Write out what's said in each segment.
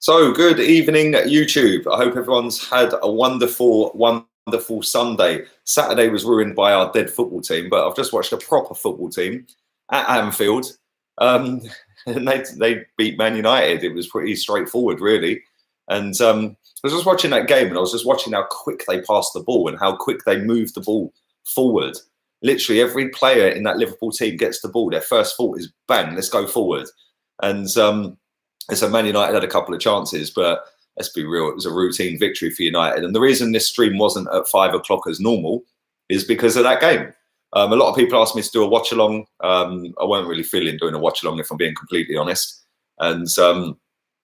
So, good evening, YouTube. I hope everyone's had a wonderful Sunday. Saturday was ruined by our dead football team, but I've just watched a proper football team at Anfield. And they beat Man United. It was pretty straightforward, really. And I was just watching that game, and I was just watching how quick they passed the ball and how quick they moved the ball forward. Literally, every player in that Liverpool team gets the ball. Their first thought is, bang, let's go forward. And so Man United had a couple of chances, but let's be real, it was a routine victory for United. And the reason this stream wasn't at 5 o'clock as normal is because of that game. A lot of people asked me to do a watch along. I weren't really feeling doing a watch along, if I'm being completely honest. And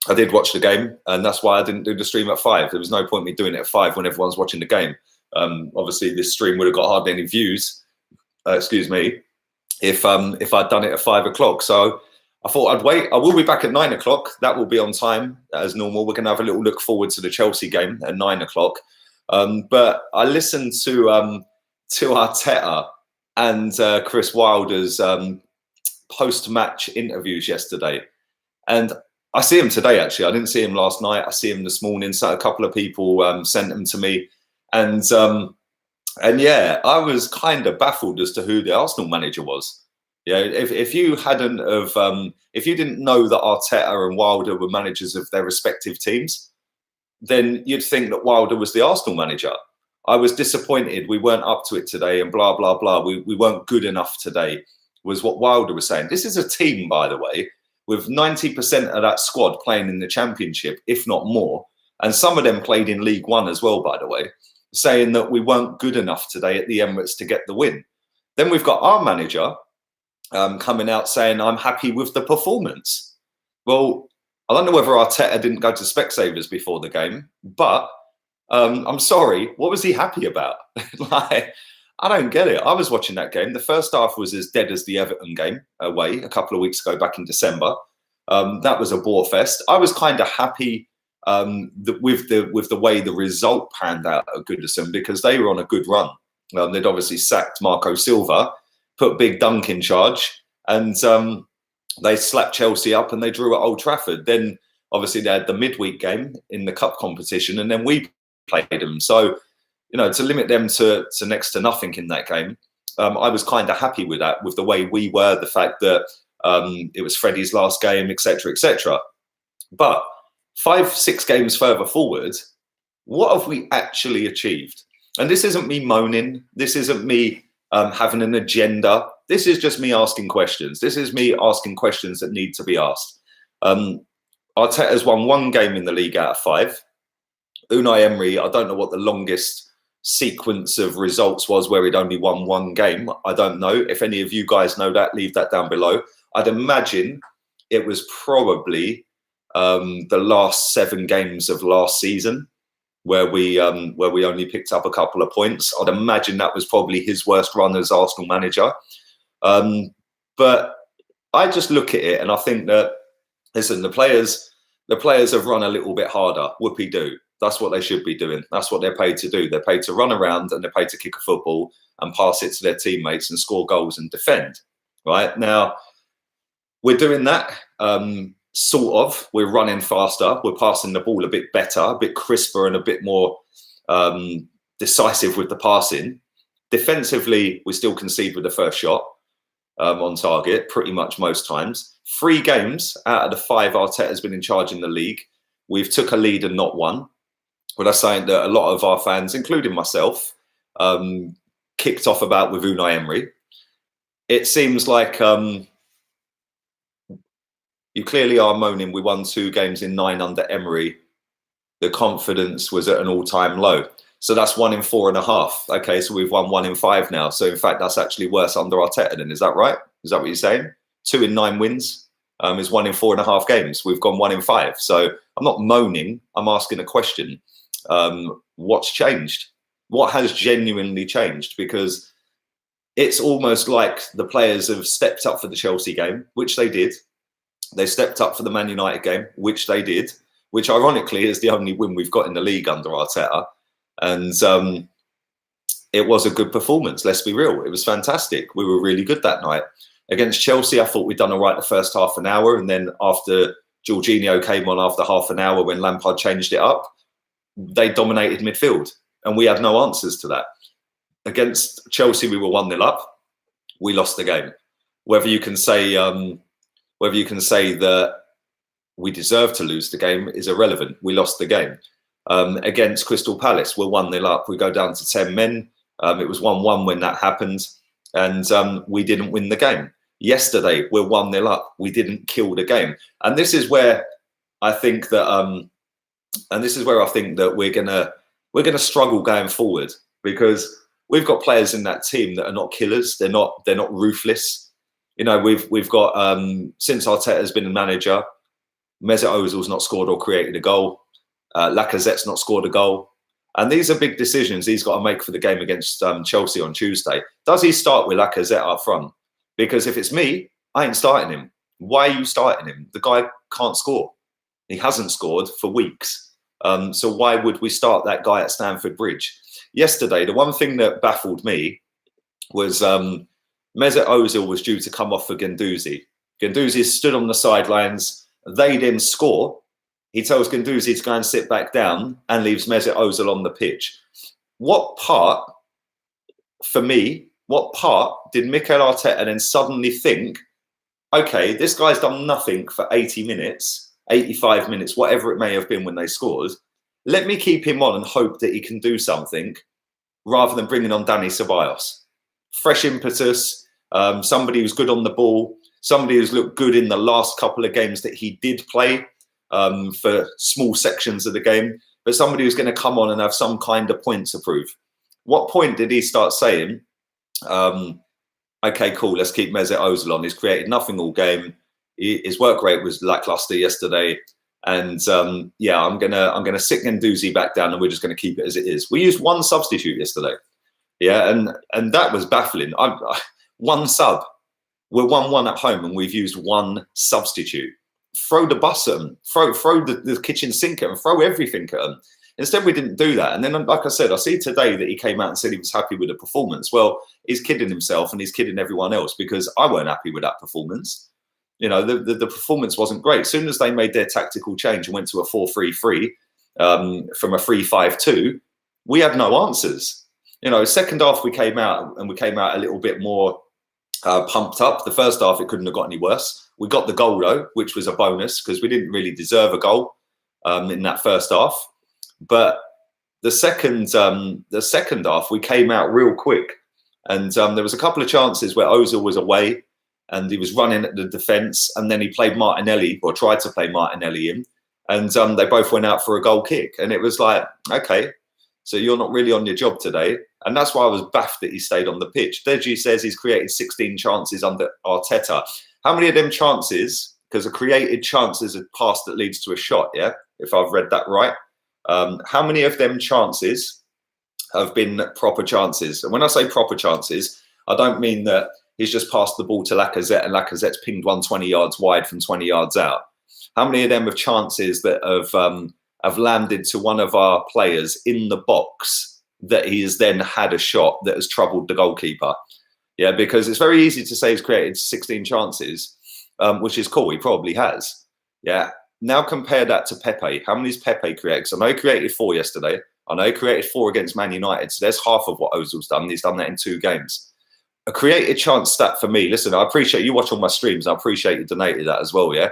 I did watch the game, and that's why I didn't do the stream at 5. There was no point me doing it at 5 when everyone's watching the game. Obviously, this stream would have got hardly any views. If I'd done it at 5 o'clock. So I thought I'd wait. I will be back at 9 o'clock. That will be on time as normal. We're going to have a little look forward to the Chelsea game at 9 o'clock. But I listened to Arteta and Chris Wilder's post-match interviews yesterday. And I see him today, actually. I didn't see him last night. I see him this morning. So a couple of people sent them to me. And yeah, I was kind of baffled as to who the Arsenal manager was. Yeah, if you hadn't of if you didn't know that Arteta and Wilder were managers of their respective teams, then you'd think that Wilder was the Arsenal manager. I was disappointed we weren't up to it today, and blah blah blah. We weren't good enough today, was what Wilder was saying. This is a team, by the way, with 90% of that squad playing in the Championship, if not more, and some of them played in League One as well, by the way, saying that we weren't good enough today at the Emirates to get the win. Then we've got our manager coming out saying, I'm happy with the performance. Well, I don't know whether Arteta didn't go to Specsavers before the game, but I'm sorry, what was he happy about? Like, I don't get it. I was watching that game. The first half was as dead as the Everton game away a couple of weeks ago back in December. That was a bore fest. I was kind of happy with the way the result panned out at Goodison because they were on a good run. They'd obviously sacked Marco Silva, put Big Dunk in charge, and they slapped Chelsea up and they drew at Old Trafford. Then obviously they had the midweek game in the cup competition, and then we played them. So, you know, to limit them to next to nothing in that game, I was kind of happy with that, with the way we were, the fact that it was Freddie's last game, etc., etc. But 5-6 games further forward, what have we actually achieved? And this isn't me moaning. This isn't me having an agenda. This is just me asking questions. This is me asking questions that need to be asked. Arteta's won 1 game in the league out of 5. Unai Emery, I don't know what the longest sequence of results was where he'd only won 1 game. I don't know. If any of you guys know that, leave that down below. I'd imagine it was probably the last 7 games of last season, where we only picked up a couple of points. I'd imagine that was probably his worst run as Arsenal manager. But I just look at it and I think that, listen, the players have run a little bit harder. Whoopie-doo. That's what they should be doing. That's what they're paid to do. They're paid to run around and they're paid to kick a football and pass it to their teammates and score goals and defend. Right? Now, we're doing that. Sort of. We're running faster. We're passing the ball a bit better, a bit crisper and a bit more decisive with the passing. Defensively, we still concede with the first shot on target pretty much most times. 3 games out of the 5 Arteta's been in charge in the league, we've took a lead and not won. But that's something that a lot of our fans, including myself, kicked off about with Unai Emery. It seems like you clearly are moaning we won 2 games in 9 under Emery. The confidence was at an all-time low. So that's 1 in 4.5. Okay, so we've won 1 in 5 now. So in fact, that's actually worse under Arteta then. Is that right? Is that what you're saying? 2 in 9 wins is 1 in 4.5 games. We've gone 1 in 5. So I'm not moaning. I'm asking a question. What's changed? What has genuinely changed? Because it's almost like the players have stepped up for the Chelsea game, which they did. They stepped up for the Man United game, which they did, which ironically is the only win we've got in the league under Arteta. And it was a good performance, let's be real. It was fantastic. We were really good that night. Against Chelsea, I thought we'd done all right the first half an hour. And then after Gjorgjievski came on after half an hour when Lampard changed it up. They dominated midfield, and we had no answers to that. Against Chelsea, we were 1-0 up. We lost the game. Whether you can say that we deserve to lose the game is irrelevant. We lost the game. Against Crystal Palace, we're 1-0 up. We go down to 10 men. It was 1-1 when that happened, and we didn't win the game. Yesterday, we're 1-0 up. We didn't kill the game, and this is where I think that we're gonna struggle going forward, because we've got players in that team that are not killers. They're not ruthless. You know, we've got since Arteta's been a manager, Mesut Ozil's not scored or created a goal. Lacazette's not scored a goal. And these are big decisions he's got to make for the game against Chelsea on Tuesday. Does he start with Lacazette up front? Because if it's me, I ain't starting him. Why are you starting him? The guy can't score. He hasn't scored for weeks. So why would we start that guy at Stamford Bridge? Yesterday, the one thing that baffled me was Mesut Ozil was due to come off for Guendouzi. Guendouzi stood on the sidelines. They didn't score. He tells Guendouzi to go and sit back down and leaves Mesut Ozil on the pitch. What part did Mikel Arteta then suddenly think, okay, this guy's done nothing for 80 minutes, 85 minutes, whatever it may have been when they scored. Let me keep him on and hope that he can do something, rather than bringing on Dani Ceballos. Fresh impetus, somebody who's good on the ball, somebody who's looked good in the last couple of games that he did play, for small sections of the game, but somebody who's going to come on and have some kind of point to prove. What point did he start saying, okay, cool, let's keep Mesut Ozil on. He's created nothing all game. His work rate was lackluster yesterday. And yeah, I'm gonna sit Guendouzi back down, and we're just going to keep it as it is. We used one substitute yesterday. Yeah, and that was baffling. One sub. We're 1-1 at home, and we've used one substitute. Throw the bus at them, throw the kitchen sink at them, throw everything at them. Instead, we didn't do that. And then, like I said, I see today that he came out and said he was happy with the performance. Well, he's kidding himself and he's kidding everyone else, because I weren't happy with that performance. You know, the performance wasn't great. As soon as they made their tactical change and went to a 4-3-3 from a 3-5-2, we had no answers. You know, second half we came out a little bit more pumped up. The first half, it couldn't have got any worse. We got the goal though, which was a bonus, because we didn't really deserve a goal in that first half. But the second half, we came out real quick, and there was a couple of chances where Ozil was away and he was running at the defence, and then he played Martinelli, or tried to play Martinelli in, and they both went out for a goal kick. And it was like, okay, so you're not really on your job today. And that's why I was baffed that he stayed on the pitch. Deji says he's created 16 chances under Arteta. How many of them chances, because a created chance is a pass that leads to a shot, yeah, if I've read that right. How many of them chances have been proper chances? And when I say proper chances, I don't mean that he's just passed the ball to Lacazette and Lacazette's pinged 120 yards wide from 20 yards out. How many of them have chances that have landed to one of our players in the box that he has then had a shot that has troubled the goalkeeper? Yeah, because it's very easy to say he's created 16 chances, which is cool. He probably has. Yeah. Now compare that to Pepe. How many has Pepe created? Because I know he created 4 yesterday. I know he created 4 against Man United. So there's half of what Ozil's done. He's done that in 2 games. A created chance stat for me. Listen, I appreciate you watch all my streams. I appreciate you donated that as well, yeah?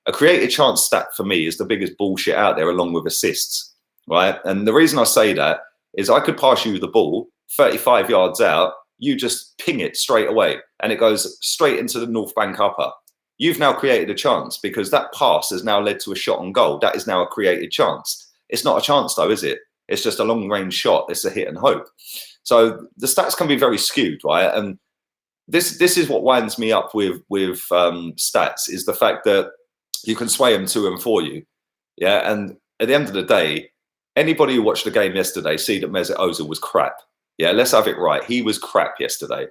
A created chance stat for me is the biggest bullshit out there, along with assists, right? And the reason I say that is I could pass you the ball 35 yards out. You just ping it straight away, and it goes straight into the North Bank upper. You've now created a chance, because that pass has now led to a shot on goal. That is now a created chance. It's not a chance though, is it? It's just a long range shot. It's a hit and hope. So the stats can be very skewed, right? And this is what winds me up with stats, is the fact that you can sway them to and for you. Yeah. And at the end of the day, anybody who watched the game yesterday see that Mesut Ozil was crap. Yeah, let's have it right. He was crap yesterday.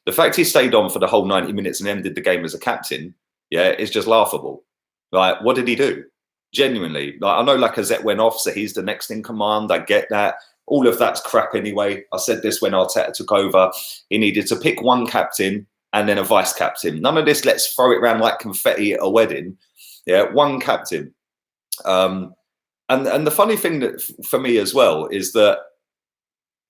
The fact he stayed on for the whole 90 minutes and ended the game as a captain, yeah, is just laughable. Like, what did he do? Genuinely. Like, I know Lacazette went off, so he's the next in command. I get that. All of that's crap anyway. I said this when Arteta took over. He needed to pick one captain and then a vice captain. None of this, let's throw it around like confetti at a wedding. Yeah, one captain. And the funny thing that for me as well is that,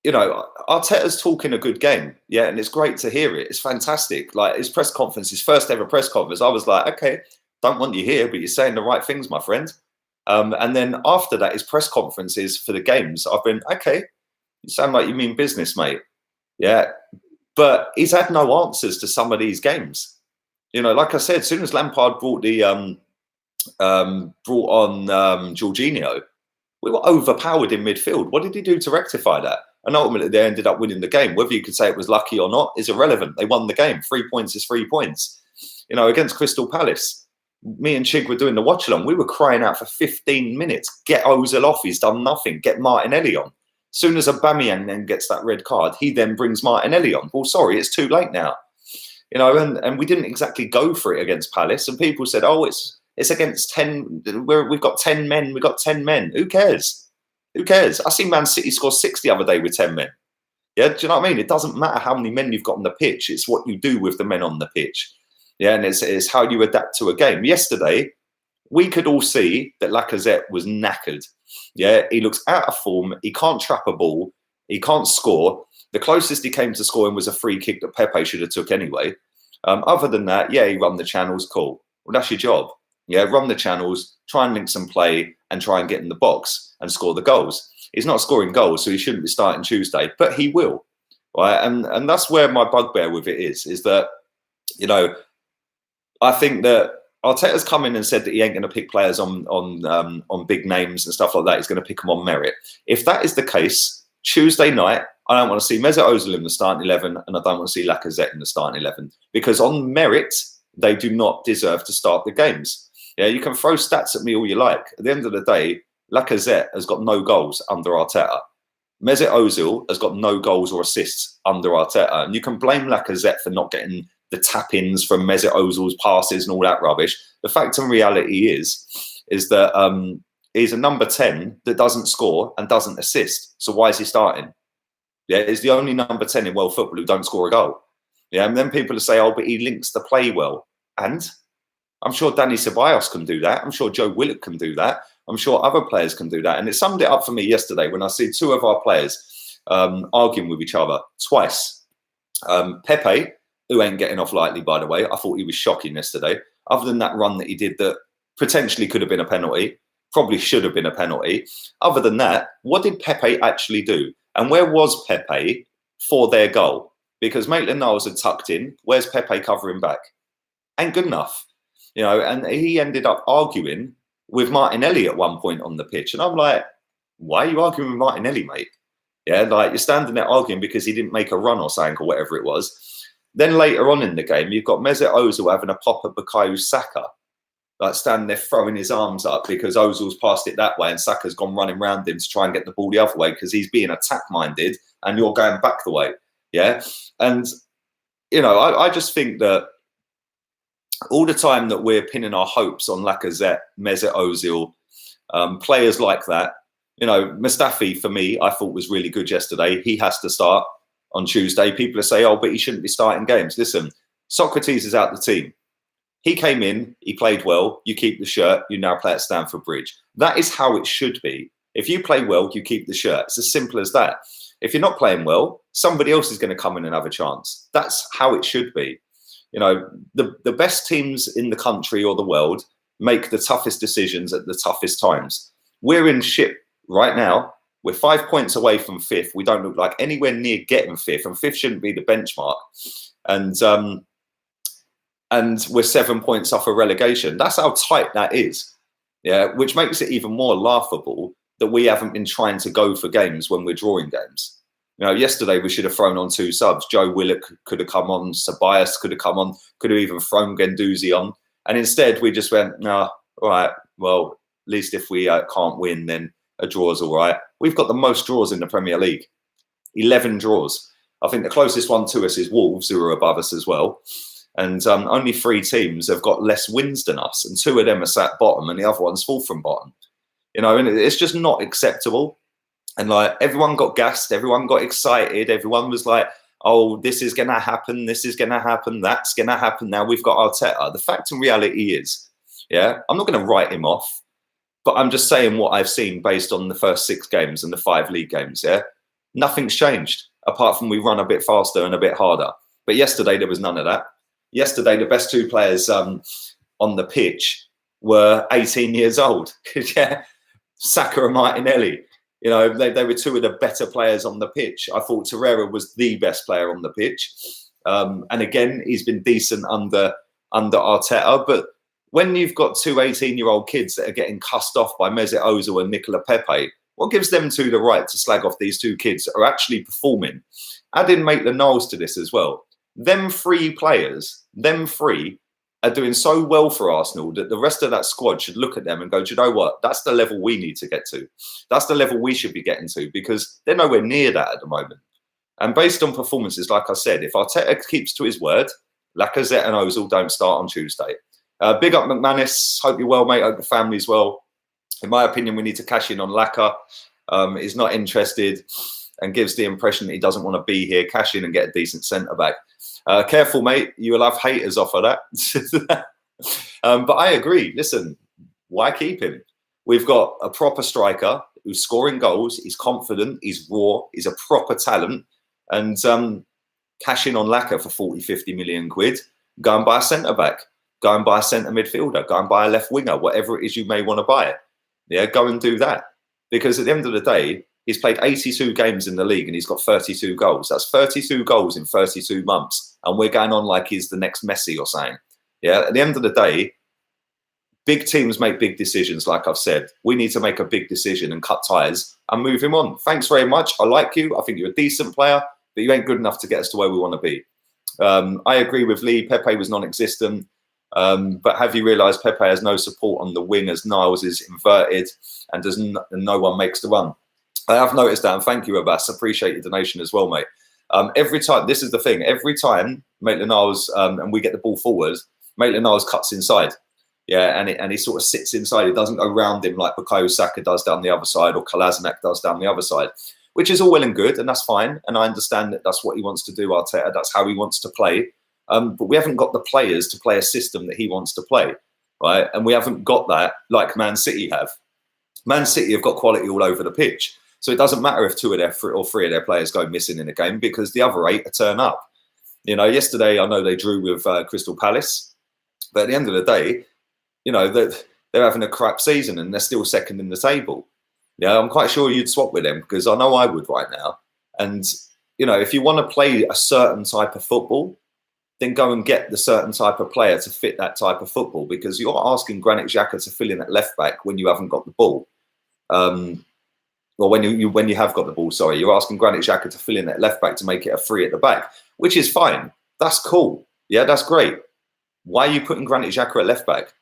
you know, Arteta's talking a good game. Yeah, and it's great to hear it. It's fantastic. Like his press conference, his first ever press conference, I was like, okay, don't want you here, but you're saying the right things, my friend. And then after that, his press conferences for the games, I've been, okay, you sound like you mean business, mate. Yeah. But he's had no answers to some of these games. You know, like I said, as soon as Lampard brought on Gjorgjievski, we were overpowered in midfield. What did he do to rectify that? And ultimately, they ended up winning the game. Whether you could say it was lucky or not is irrelevant. They won the game. 3 points is 3 points. You know, against Crystal Palace, me and Chig were doing the watch along. We were crying out for 15 minutes. Get Ozil off. He's done nothing. Get Martinelli on. As soon as Aubameyang then gets that red card, he then brings Martinelli on. Well, sorry, it's too late now. You know, and we didn't exactly go for it against Palace. And people said, oh, it's against 10. We've got 10 men. We've got 10 men. Who cares? Who cares? I seen Man City score 6 the other day with 10 men. Yeah, do you know what I mean? It doesn't matter how many men you've got on the pitch. It's what you do with the men on the pitch. Yeah, and it's how you adapt to a game. Yesterday, we could all see that Lacazette was knackered. Yeah, he looks out of form. He can't trap a ball. He can't score. The closest he came to scoring was a free kick that Pepe should have took anyway. Other than that, yeah, he run the channels, cool. Well, that's your job. Yeah, run the channels, try and link some play and try and get in the box and score the goals. He's not scoring goals, so he shouldn't be starting Tuesday, but he will. Right? And that's where my bugbear with it is that, you know, I think that Arteta's come in and said that he ain't going to pick players on big names and stuff like that. He's going to pick them on merit. If that is the case, Tuesday night, I don't want to see Mesut Ozil in the starting 11 and I don't want to see Lacazette in the starting 11 because on merit, they do not deserve to start the games. Yeah, you can throw stats at me all you like. At the end of the day, Lacazette has got no goals under Arteta. Mesut Ozil has got no goals or assists under Arteta. And you can blame Lacazette for not getting the tap-ins from Mesut Ozil's passes and all that rubbish. The fact and reality is that he's a number 10 that doesn't score and doesn't assist. So why is he starting? Yeah, he's the only number 10 in world football who don't score a goal. Yeah, and then people say, oh, but he links the play well. And I'm sure Dani Ceballos can do that. I'm sure Joe Willock can do that. I'm sure other players can do that. And it summed it up for me yesterday when I see 2 of our players arguing with each other twice. Pepe, who ain't getting off lightly, by the way. I thought he was shocking yesterday. Other than that run that he did that potentially could have been a penalty, probably should have been a penalty. Other than that, what did Pepe actually do? And where was Pepe for their goal? Because Maitland-Niles had tucked in. Where's Pepe covering back? Ain't good enough. You know, and he ended up arguing with Martinelli at one point on the pitch. And I'm like, why are you arguing with Martinelli, mate? Yeah, like you're standing there arguing because he didn't make a run or something or whatever it was. Then later on in the game, you've got Mesut Ozil having a pop at Bukayo Saka, like standing there throwing his arms up because Ozil's passed it that way and Saka's gone running around him to try and get the ball the other way because he's being attack-minded and you're going back the way. Yeah. And, you know, I just think that all the time that we're pinning our hopes on Lacazette, Mesut Ozil, players like that, you know, Mustafi, for me, I thought was really good yesterday. He has to start on Tuesday. People say, oh, but he shouldn't be starting games. Listen, Socrates is out the team. He came in, he played well, you keep the shirt, you now play at Stamford Bridge. That is how it should be. If you play well, you keep the shirt. It's as simple as that. If you're not playing well, somebody else is going to come in and have a chance. That's how it should be. You know, the best teams in the country or the world make the toughest decisions at the toughest times. We're in shit right now. We're 5 points away from 5th. We don't look like anywhere near getting 5th, and 5th shouldn't be the benchmark. And we're 7 points off a relegation. That's how tight that is. Yeah, which makes it even more laughable that we haven't been trying to go for games when we're drawing games. You know, yesterday we should have thrown on 2 subs. Joe Willock could have come on. Ceballos could have come on. Could have even thrown Guendouzi on. And instead we just went, no, all right, well, at least if we can't win, then a draw is all right. We've got the most draws in the Premier League. 11 draws. I think the closest one to us is Wolves, who are above us as well. And only 3 teams have got less wins than us. And 2 of them are sat bottom and the other one's fall from bottom. You know, and it's just not acceptable. And like everyone got gassed, everyone got excited, everyone was like oh, this is going to happen, this is going to happen, that's going to happen. Now we've got Arteta. The fact and reality is, yeah, I'm not going to write him off, but I'm just saying what I've seen based on the first 6 games and the 5 league games. Yeah, nothing's changed apart from we run a bit faster and a bit harder. But yesterday there was none of that. Yesterday the best 2 players on the pitch were 18 years old. Yeah, Saka and Martinelli. You know, they were 2 of the better players on the pitch. I thought Torreira was the best player on the pitch, and again he's been decent under Arteta. But when you've got 2 18-year-old kids that are getting cussed off by Mesut Ozil and Nicola Pepe, what gives them 2 the right to slag off these 2 kids that are actually performing? Add in Maitland-Niles to this as well. Them 3 players, are doing so well for Arsenal that the rest of that squad should look at them and go, do you know what? That's the level we need to get to. That's the level we should be getting to, because they're nowhere near that at the moment. And based on performances, like I said, if Arteta keeps to his word, Lacazette and Ozil don't start on Tuesday. Big up McManus. Hope you're well, mate. Hope the family's well. In my opinion, we need to cash in on Laka. He's not interested and gives the impression that he doesn't want to be here. Cash in and get a decent centre-back. Careful, mate. You will have haters off of that. But I agree. Listen, why keep him? We've got a proper striker who's scoring goals. He's confident. He's raw. He's a proper talent. And cash in on Laka for 40, 50 million quid. Go and buy a centre-back. Go and buy a centre midfielder. Go and buy a left winger. Whatever it is you may want to buy. Yeah, go and do that. Because at the end of the day, he's played 82 games in the league and he's got 32 goals. That's 32 goals in 32 months. And we're going on like he's the next Messi or something. Yeah, at the end of the day, big teams make big decisions, like I've said. We need to make a big decision and cut ties and move him on. Thanks very much. I like you. I think you're a decent player, but you ain't good enough to get us to where we want to be. I agree with Lee. Pepe was non-existent. But have you realised Pepe has no support on the wing as Niles is inverted and no one makes the run? I have noticed that, and thank you, Abbas. Appreciate your donation as well, mate. Every time, this is the thing, every time Maitland-Niles and we get the ball forward, Maitland-Niles cuts inside. Yeah, and he sort of sits inside. He doesn't go round him like Bukayo Saka does down the other side or Kolasinac does down the other side, which is all well and good, and that's fine. And I understand that that's what he wants to do, Arteta. That's how he wants to play. But we haven't got the players to play a system that he wants to play, right? And we haven't got that like Man City have. Man City have got quality all over the pitch. So it doesn't matter if 2 of their 3 or 3 of their players go missing in a game because the other 8 turn up. You know, yesterday I know they drew with Crystal Palace, but at the end of the day, you know, they're having a crap season and they're still second in the table. Yeah, I'm quite sure you'd swap with them because I know I would right now. And, you know, if you want to play a certain type of football, then go and get the certain type of player to fit that type of football, because you're asking Granit Xhaka to fill in at left back when you haven't got the ball. Well, when you have got the ball, sorry, you're asking Granit Xhaka to fill in at left back to make it a 3 at the back, which is fine. That's cool. Yeah, that's great. Why are you putting Granit Xhaka at left back?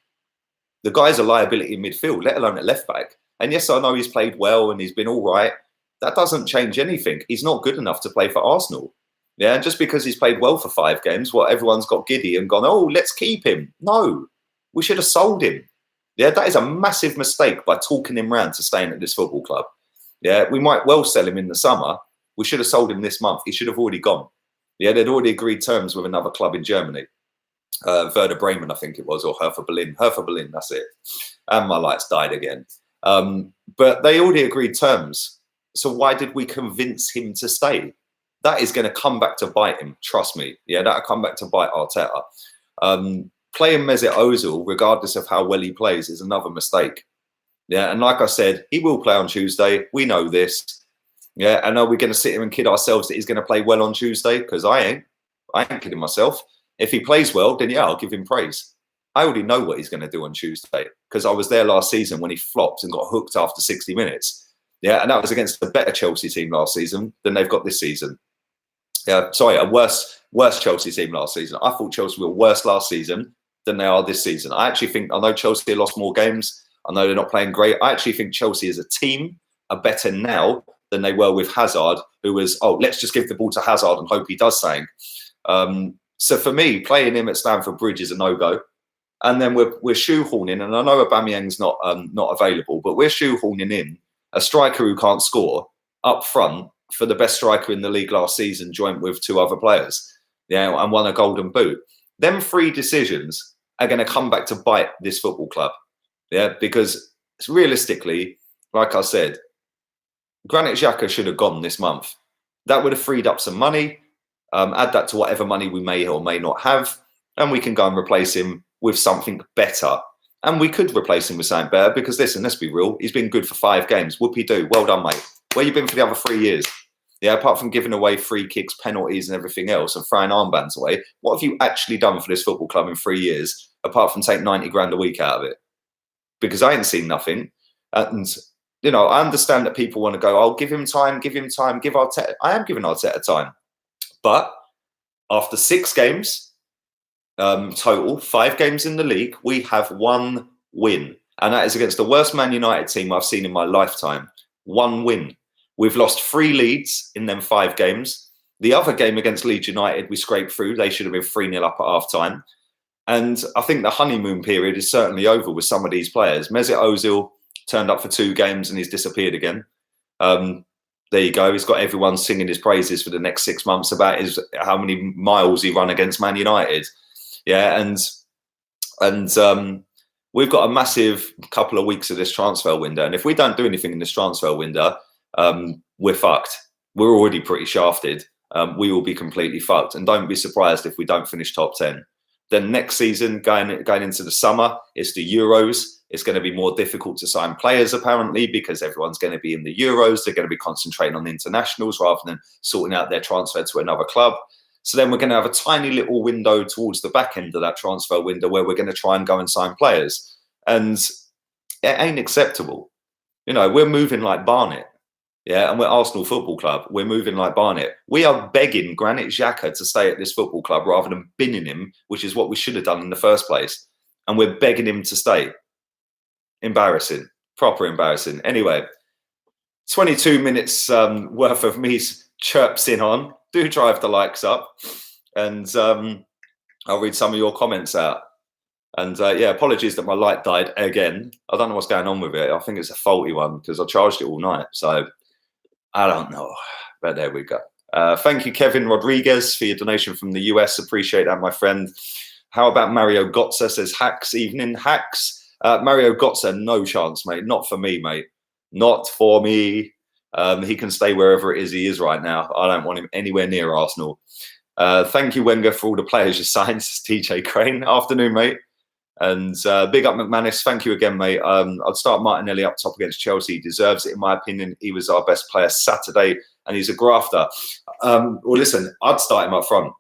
The guy's a liability in midfield, let alone at left back. And yes, I know he's played well and he's been all right. That doesn't change anything. He's not good enough to play for Arsenal. Yeah, and just because he's played well for 5 games, well, everyone's got giddy and gone, oh, let's keep him. No, we should have sold him. Yeah, that is a massive mistake by talking him round to staying at this football club. Yeah, we might well sell him in the summer. We should have sold him this month. He should have already gone. Yeah, they'd already agreed terms with another club in Germany. Werder Bremen, I think it was, or Hertha Berlin. Hertha Berlin, that's it. And my lights died again. But they already agreed terms. So why did we convince him to stay? That is going to come back to bite him. Trust me. Yeah, that'll come back to bite Arteta. Playing Mesut Ozil, regardless of how well he plays, is another mistake. Yeah, and like I said, he will play on Tuesday. We know this. Yeah, and are we going to sit here and kid ourselves that he's going to play well on Tuesday? Because I ain't kidding myself. If he plays well, then yeah, I'll give him praise. I already know what he's going to do on Tuesday because I was there last season when he flopped and got hooked after 60 minutes. Yeah, and that was against a better Chelsea team last season than they've got this season. Yeah, sorry, a worse Chelsea team last season. I thought Chelsea were worse last season than they are this season. I know Chelsea lost more games. I know they're not playing great. I actually think Chelsea as a team are better now than they were with Hazard, who was, oh, let's just give the ball to Hazard and hope he does something. So for me, playing him at Stamford Bridge is a no-go. And then we're shoehorning, and I know Aubameyang's not available, but we're shoehorning in a striker who can't score up front for the best striker in the league last season, joint with 2 other players, yeah, and won a golden boot. Them 3 decisions are going to come back to bite this football club, yeah, because realistically, like I said, Granit Xhaka should have gone this month. That would have freed up some money. Add that to whatever money we may or may not have, and we can go and replace him with something better. And we could replace him with something better because, listen, let's be real. He's been good for 5 games. Whoopie-doo. Well done, mate. Where you been for the other 3 years? Yeah, apart from giving away free kicks, penalties and everything else and throwing armbands away, what have you actually done for this football club in 3 years apart from take 90 grand a week out of it? Because I ain't seen nothing. And, you know, I understand that people want to go, oh, give him time, give Arteta. I am giving Arteta time. But after 6 games, total, 5 games in the league, we have 1 win. And that is against the worst Man United team I've seen in my lifetime. 1 win. We've lost 3 leads in them 5 games. The other game against Leeds United, we scraped through. They should have been 3-0 up at half-time. And I think the honeymoon period is certainly over with some of these players. Mesut Ozil turned up for 2 games and he's disappeared again. There you go. He's got everyone singing his praises for the next 6 months about how many miles he run against Man United. Yeah, and we've got a massive couple of weeks of this transfer window. And if we don't do anything in this transfer window, we're fucked. We're already pretty shafted. We will be completely fucked. And don't be surprised if we don't finish top 10. Then next season, going into the summer, it's the Euros. It's going to be more difficult to sign players, apparently, because everyone's going to be in the Euros. They're going to be concentrating on internationals rather than sorting out their transfer to another club. So then we're going to have a tiny little window towards the back end of that transfer window where we're going to try and go and sign players. And it ain't acceptable. You know, we're moving like Barnet. Yeah, and we're Arsenal Football Club. We're moving like Barnet. We are begging Granit Xhaka to stay at this football club rather than binning him, which is what we should have done in the first place. And we're begging him to stay. Embarrassing. Proper embarrassing. Anyway, 22 minutes worth of me chirpsing on. Do drive the likes up. And I'll read some of your comments out. And yeah, apologies that my light died again. I don't know what's going on with it. I think it's a faulty one because I charged it all night. So I don't know, but there we go. Thank you, Kevin Rodriguez, for your donation from the US. Appreciate that, my friend. How about Mario Gotza, says Hacks, evening. Hacks, Mario Gotza, no chance, mate. Not for me, mate. Not for me. He can stay wherever it is he is right now. I don't want him anywhere near Arsenal. Thank you, Wenger, for all the players you signed, says TJ Crane. Afternoon, mate. And big up McManus. Thank you again, mate. I'd start Martinelli up top against Chelsea. He deserves it, in my opinion. He was our best player Saturday, and he's a grafter. Well, listen, I'd start him up front.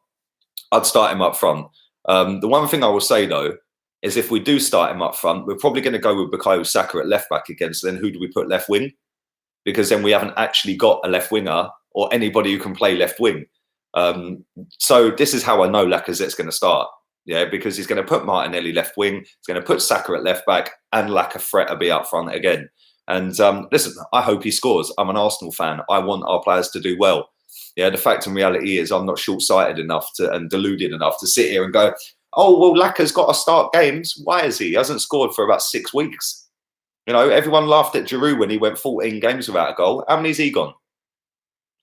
The one thing I will say, though, is if we do start him up front, we're probably going to go with Bukayo Saka at left back again. So then who do we put left wing? Because then we haven't actually got a left winger or anybody who can play left wing. So this is how I know Lacazette's going to start. Yeah, because he's going to put Martinelli left wing, he's going to put Saka at left back, and Lacazette will be up front again. And listen, I hope he scores. I'm an Arsenal fan. I want our players to do well. Yeah, the fact and reality is I'm not short-sighted enough and deluded enough to sit here and go, oh, well, Laka's got to start games. Why is he? He hasn't scored for about 6 weeks. You know, everyone laughed at Giroud when he went 14 games without a goal. How many's he gone?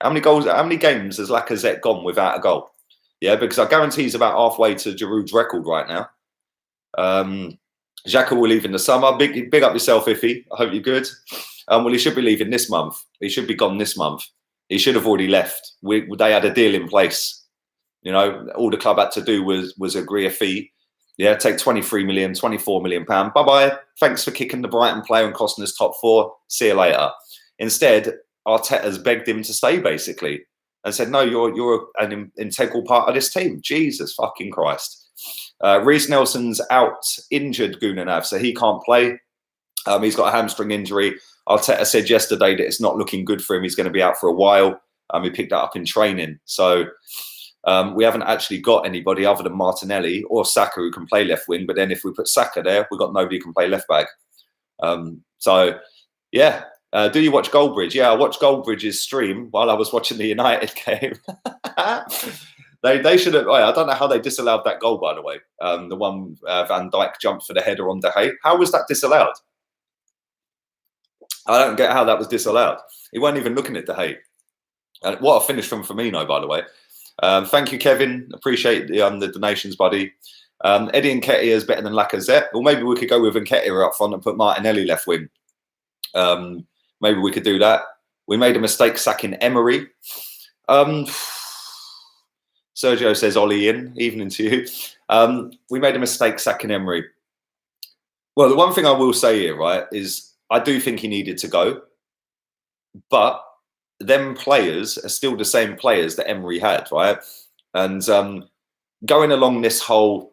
How many games has Lacazette gone without a goal? Yeah, because I guarantee he's about halfway to Giroud's record right now. Xhaka will leave in the summer. Big up yourself, Iffy. I hope you're good. Well, he should be leaving this month. He should be gone this month. He should have already left. They had a deal in place. You know, all the club had to do was agree a fee. Yeah, take 23 million, 24 million pound. Bye-bye. Thanks for kicking the Brighton player and costing us top 4. See you later. Instead, Arteta's begged him to stay, basically. And said, no, you're an integral part of this team. Jesus fucking Christ. Reece Nelson's out, injured, Gunanav, so he can't play. He's got a hamstring injury. Arteta said yesterday that it's not looking good for him. He's going to be out for a while. He picked that up in training. So we haven't actually got anybody other than Martinelli or Saka who can play left wing. But then if we put Saka there, we've got nobody who can play left back. So, yeah. Do you watch Goldbridge? Yeah, I watched Goldbridge's stream while I was watching the United game. They should have. I don't know how they disallowed that goal, by the way. The one Van Dijk jumped for the header on De Gea. How was that disallowed? I don't get how that was disallowed. He wasn't even looking at De Gea. And what a finish from Firmino, by the way. Thank you, Kevin. Appreciate the donations, buddy. Eddie Nketiah is better than Lacazette. Or maybe we could go with Nketiah up front and put Martinelli left wing. Maybe we could do that. We made a mistake sacking Emery. Sergio says, Ollie in, evening to you. We made a mistake sacking Emery. Well, the one thing I will say here, right, is I do think he needed to go. But them players are still the same players that Emery had, right? And going along this whole,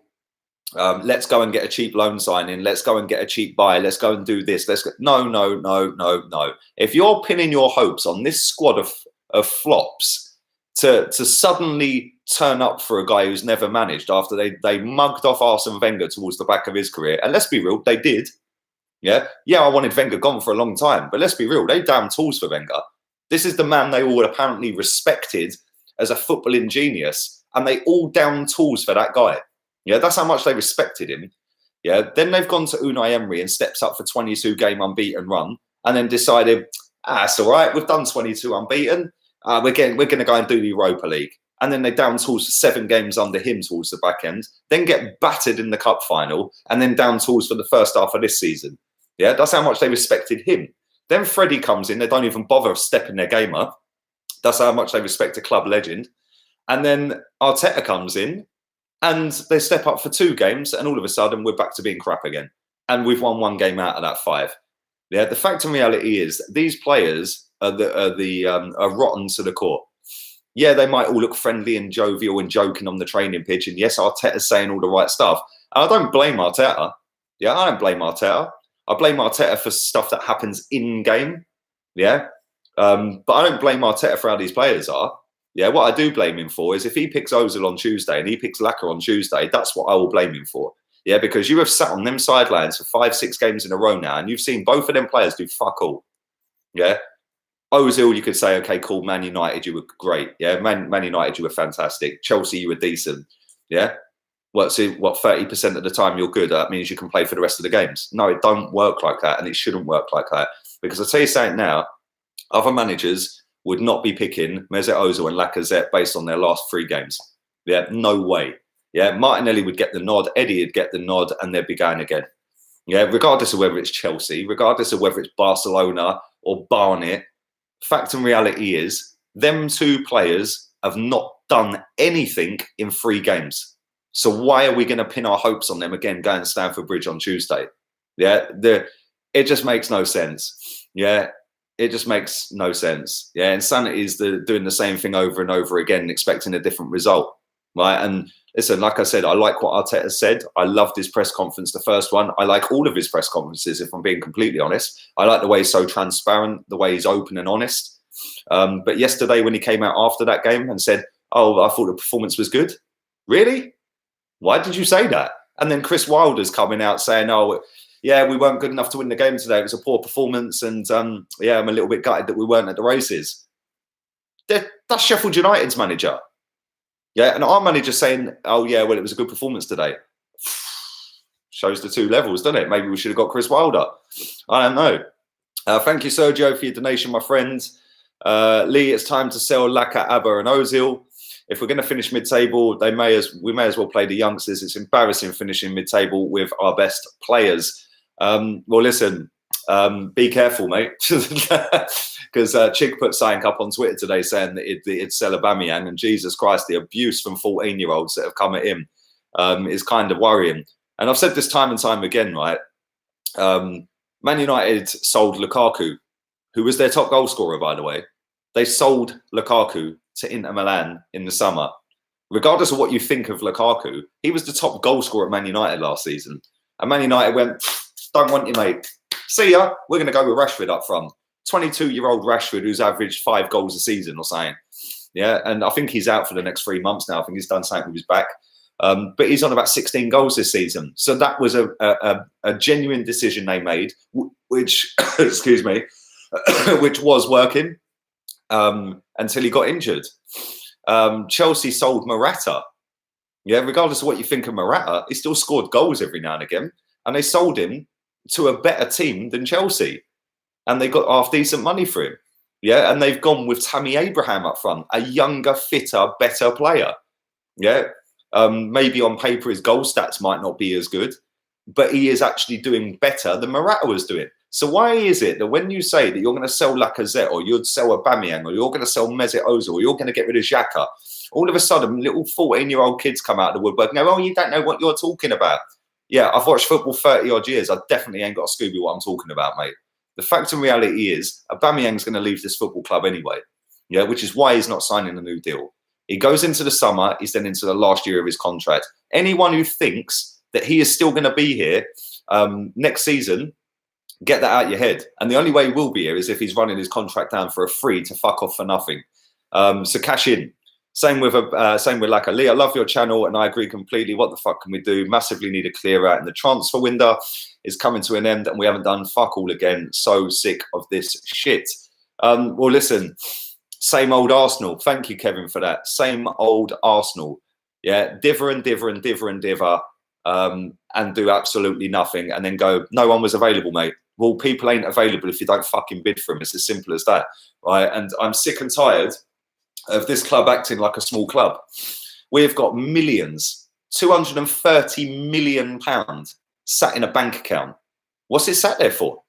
let's go and get a cheap loan signing, let's go and get a cheap buy, let's go and do this. No. If you're pinning your hopes on this squad of flops to suddenly turn up for a guy who's never managed after they mugged off Arsene Wenger towards the back of his career, and let's be real, they did. Yeah, I wanted Wenger gone for a long time, but let's be real, they damn tools for Wenger. This is the man they all apparently respected as a footballing genius, and they all down tools for that guy. Yeah, that's how much they respected him. Yeah, then they've gone to Unai Emery and steps up for 22-game unbeaten run, and then decided, it's all right, we've done 22 unbeaten. We're going to go and do the Europa League. And then they down tools for 7 games under him towards the back end, then get battered in the cup final, and then down tools for the first half of this season. Yeah, that's how much they respected him. Then Freddie comes in, they don't even bother stepping their game up. That's how much they respect a club legend. And then Arteta comes in, and they step up for 2 games, and all of a sudden we're back to being crap again. And we've won 1 game out of that 5. Yeah, the fact and reality is these players are rotten to the core. Yeah, they might all look friendly and jovial and joking on the training pitch. And yes, Arteta's saying all the right stuff. And I don't blame Arteta. Yeah, I don't blame Arteta. I blame Arteta for stuff that happens in-game. Yeah. But I don't blame Arteta for how these players are. Yeah, what I do blame him for is if he picks Ozil on Tuesday and he picks Laka on Tuesday, that's what I will blame him for. Yeah, because you have sat on them sidelines for 5-6 games in a row now, and you've seen both of them players do fuck all. Yeah. Ozil, you could say, okay, cool. Man United, you were great. Yeah, Man United, you were fantastic. Chelsea, you were decent. Yeah. Well, so what, 30% of the time you're good. That means you can play for the rest of the games. No, it don't work like that, and it shouldn't work like that. Because I'll tell you something now, other managers would not be picking Mesut Ozil and Lacazette based on their last 3 games. Yeah, no way. Yeah, Martinelli would get the nod, Eddie would get the nod, and they'd be going again. Yeah, regardless of whether it's Chelsea, regardless of whether it's Barcelona or Barnet, fact and reality is them 2 players have not done anything in 3 games. So why are we going to pin our hopes on them again going to Stamford Bridge on Tuesday? Yeah, it just makes no sense. Yeah, it just makes no sense. Yeah, insanity is doing the same thing over and over again, expecting a different result. Right, and listen, like I said, I like what Arteta said. I loved his press conference, the first one. I like all of his press conferences, if I'm being completely honest. I like the way he's so transparent, the way he's open and honest. But yesterday when he came out after that game and said, oh, I thought the performance was good. Really? Why did you say that? And then Chris Wilder's coming out saying, oh, yeah, we weren't good enough to win the game today. It was a poor performance. And yeah, I'm a little bit gutted that we weren't at the races. That's Sheffield United's manager. Yeah, and our manager saying, oh, yeah, well, it was a good performance today. Shows the 2 levels, doesn't it? Maybe we should have got Chris Wilder. I don't know. Thank you, Sergio, for your donation, my friend. Lee, it's time to sell Laka, Abba and Ozil. If we're going to finish mid-table, we may as well play the youngsters. It's embarrassing finishing mid-table with our best players. Well, listen, be careful, mate. Because Chig put something up on Twitter today saying that it'd sell Aubameyang, and Jesus Christ, the abuse from 14-year-olds that have come at him is kind of worrying. And I've said this time and time again, right? Man United sold Lukaku, who was their top goal scorer, by the way. They sold Lukaku to Inter Milan in the summer. Regardless of what you think of Lukaku, he was the top goal scorer at Man United last season. And Man United went, don't want you, mate. See ya. We're going to go with Rashford up front. 22-year-old Rashford who's averaged 5 goals a season or something. Yeah, and I think he's out for the next 3 months now. I think he's done something with his back. But he's on about 16 goals this season. So that was a genuine decision they made, which, excuse me, which was working until he got injured. Chelsea sold Morata. Yeah, regardless of what you think of Morata, he still scored goals every now and again. And they sold him to a better team than Chelsea. And they got half decent money for him. Yeah, and they've gone with Tammy Abraham up front, a younger, fitter, better player. Yeah, maybe on paper his goal stats might not be as good, but he is actually doing better than Morata was doing. So why is it that when you say that you're going to sell Lacazette or you'd sell Aubameyang or you're going to sell Mesut Ozil or you're going to get rid of Xhaka, all of a sudden little 14-year-old kids come out of the woodwork and go, oh, you don't know what you're talking about. Yeah, I've watched football 30-odd years. I definitely ain't got a Scooby what I'm talking about, mate. The fact and reality is Aubameyang's going to leave this football club anyway, yeah, which is why he's not signing a new deal. He goes into the summer, he's then into the last year of his contract. Anyone who thinks that he is still going to be here next season, get that out of your head. And the only way he will be here is if he's running his contract down for a free to fuck off for nothing. So cash in. Same with Laka. Lee, I love your channel and I agree completely. What the fuck can we do? Massively need a clear out in the transfer window. Is coming to an end and we haven't done fuck all again. So sick of this shit. Well, listen, same old Arsenal. Thank you, Kevin, for that. Same old Arsenal. Yeah, diver and do absolutely nothing and then go, no one was available, mate. Well, people ain't available if you don't fucking bid for them. It's as simple as that, right? And I'm sick and tired of this club acting like a small club. We've got millions, £230 million sat in a bank account. What's it sat there for?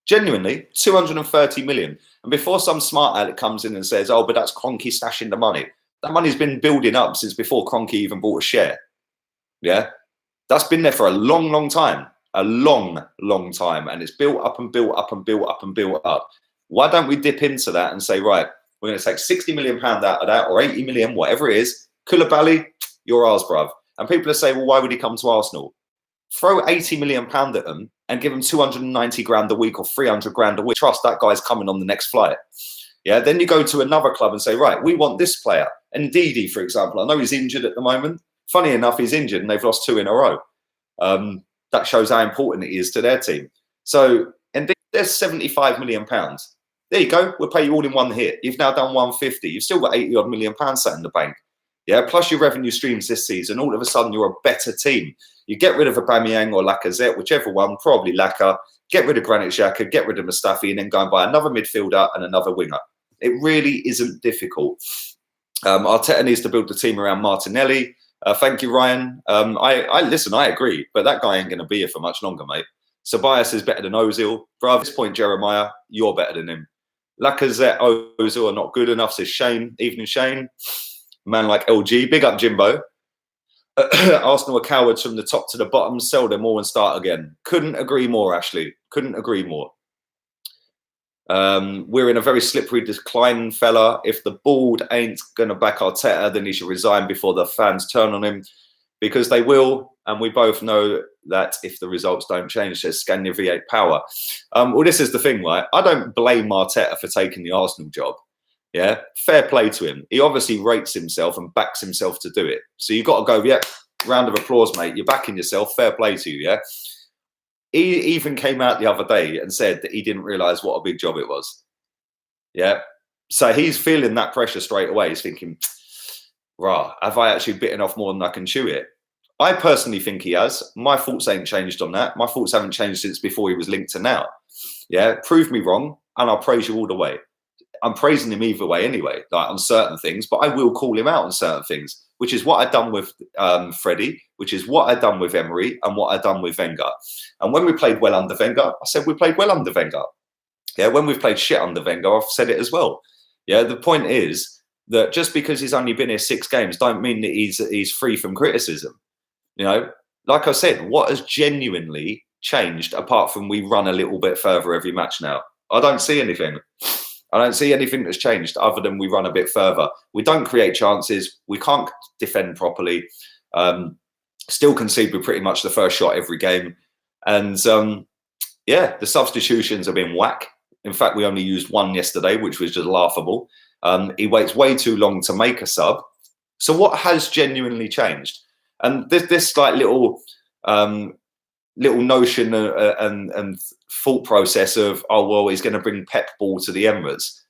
Genuinely, 230 million. And before some smart aleck comes in and says, oh, but that's Kroenke stashing the money. That money's been building up since before Kroenke even bought a share. Yeah? That's been there for a long, long time. A long, long time. And it's built up and built up and built up and built up. Why don't we dip into that and say, right, we're going to take £60 million out of that or 80 million, whatever it is. Koulibaly, you're ours, bruv. And people are saying, well, why would he come to Arsenal? Throw £80 million at them and give him 290 grand a week or 300 grand a week. Trust that guy's coming on the next flight. Yeah. Then you go to another club and say, right, we want this player. And Didi, for example, I know he's injured at the moment. Funny enough, he's injured and they've lost 2 in a row. That shows how important it is to their team. So, and there's £75 million. There you go. We'll pay you all in one hit. You've now done 150. You've still got 80 odd million pounds sat in the bank. Yeah. Plus your revenue streams this season. All of a sudden, you're a better team. You get rid of Aubameyang or Lacazette, whichever one, probably Laka. Get rid of Granit Xhaka, get rid of Mustafi, and then go and buy another midfielder and another winger. It really isn't difficult. Arteta needs to build the team around Martinelli. Thank you, Ryan. Listen, I agree, but that guy ain't going to be here for much longer, mate. Ceballos is better than Ozil. Bro, at this point, Jeremiah, you're better than him. Lacazette, Ozil are not good enough, says Shane. Evening, Shane. Man like LG. Big up, Jimbo. Arsenal are cowards from the top to the bottom. Sell them all and start again. Couldn't agree more, Ashley. Couldn't agree more. We're in a very slippery decline, fella. If the board ain't going to back Arteta, then he should resign before the fans turn on him. Because they will. And we both know that if the results don't change, says Scania V8 Power. Well, this is the thing, right? I don't blame Arteta for taking the Arsenal job. Yeah, fair play to him. He obviously rates himself and backs himself to do it. So you've got to go, yeah, round of applause, mate. You're backing yourself. Fair play to you, yeah? He even came out the other day and said that he didn't realise what a big job it was. Yeah. So he's feeling that pressure straight away. He's thinking, rah, have I actually bitten off more than I can chew it? I personally think he has. My thoughts ain't changed on that. My thoughts haven't changed since before he was linked to now. Yeah. Prove me wrong and I'll praise you all the way. I'm praising him either way anyway, like on certain things, but I will call him out on certain things, which is what I've done with Freddie, which is what I've done with Emery and what I've done with Wenger. And when we played well under Wenger, I said we played well under Wenger. Yeah, when we've played shit under Wenger, I've said it as well. Yeah, the point is that just because he's only been here 6 games don't mean that he's free from criticism. You know, like I said, what has genuinely changed apart from we run a little bit further every match now? I don't see anything. I don't see anything that's changed other than we run a bit further. We don't create chances. We can't defend properly. Still concede with pretty much the first shot every game. And yeah, the substitutions have been whack. In fact, we only used 1 yesterday, which was just laughable. He waits way too long to make a sub. So what has genuinely changed? And this like little notion and thought process of, oh, well, he's going to bring Pep ball to the Emirates.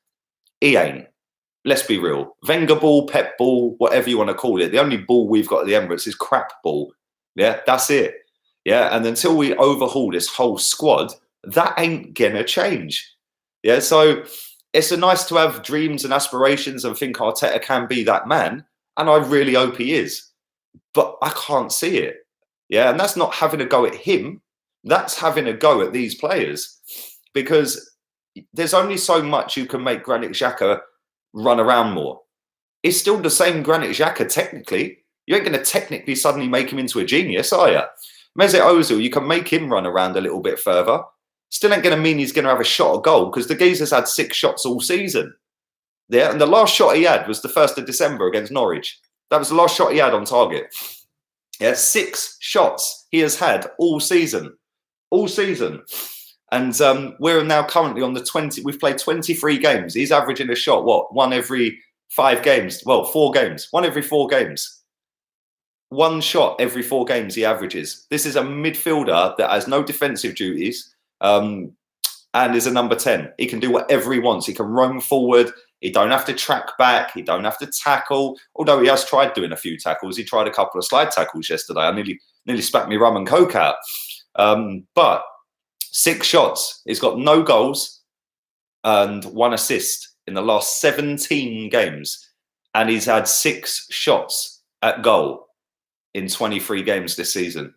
He ain't. Let's be real. Wenger ball, Pep ball, whatever you want to call it. The only ball we've got at the Emirates is crap ball. Yeah, that's it. Yeah, and until we overhaul this whole squad, that ain't going to change. Yeah, so it's a nice to have dreams and aspirations and think Arteta can be that man. And I really hope he is. But I can't see it. Yeah. And that's not having a go at him. That's having a go at these players. Because there's only so much you can make Granit Xhaka run around more. It's still the same Granit Xhaka technically. You ain't going to technically suddenly make him into a genius, are you? Mesut Ozil, you can make him run around a little bit further. Still ain't going to mean he's going to have a shot at goal because the geezer's had 6 shots all season. Yeah, and the last shot he had was the 1st of December against Norwich. That was the last shot he had on target. Yeah, 6 shots he has had all season. All season. And we're now currently on the 20. We've played 23 games. He's averaging a shot, what? 1 every 5 games. Well, 4 games. 1 every 4 games. 1 shot every 4 games he averages. This is a midfielder that has no defensive duties and is a number 10. He can do whatever he wants. He can roam forward. He don't have to track back. He don't have to tackle. Although he has tried doing a few tackles. He tried a couple of slide tackles yesterday. I nearly spat me rum and coke out. But 6 shots. He's got no goals and 1 assist in the last 17 games. And he's had 6 shots at goal in 23 games this season.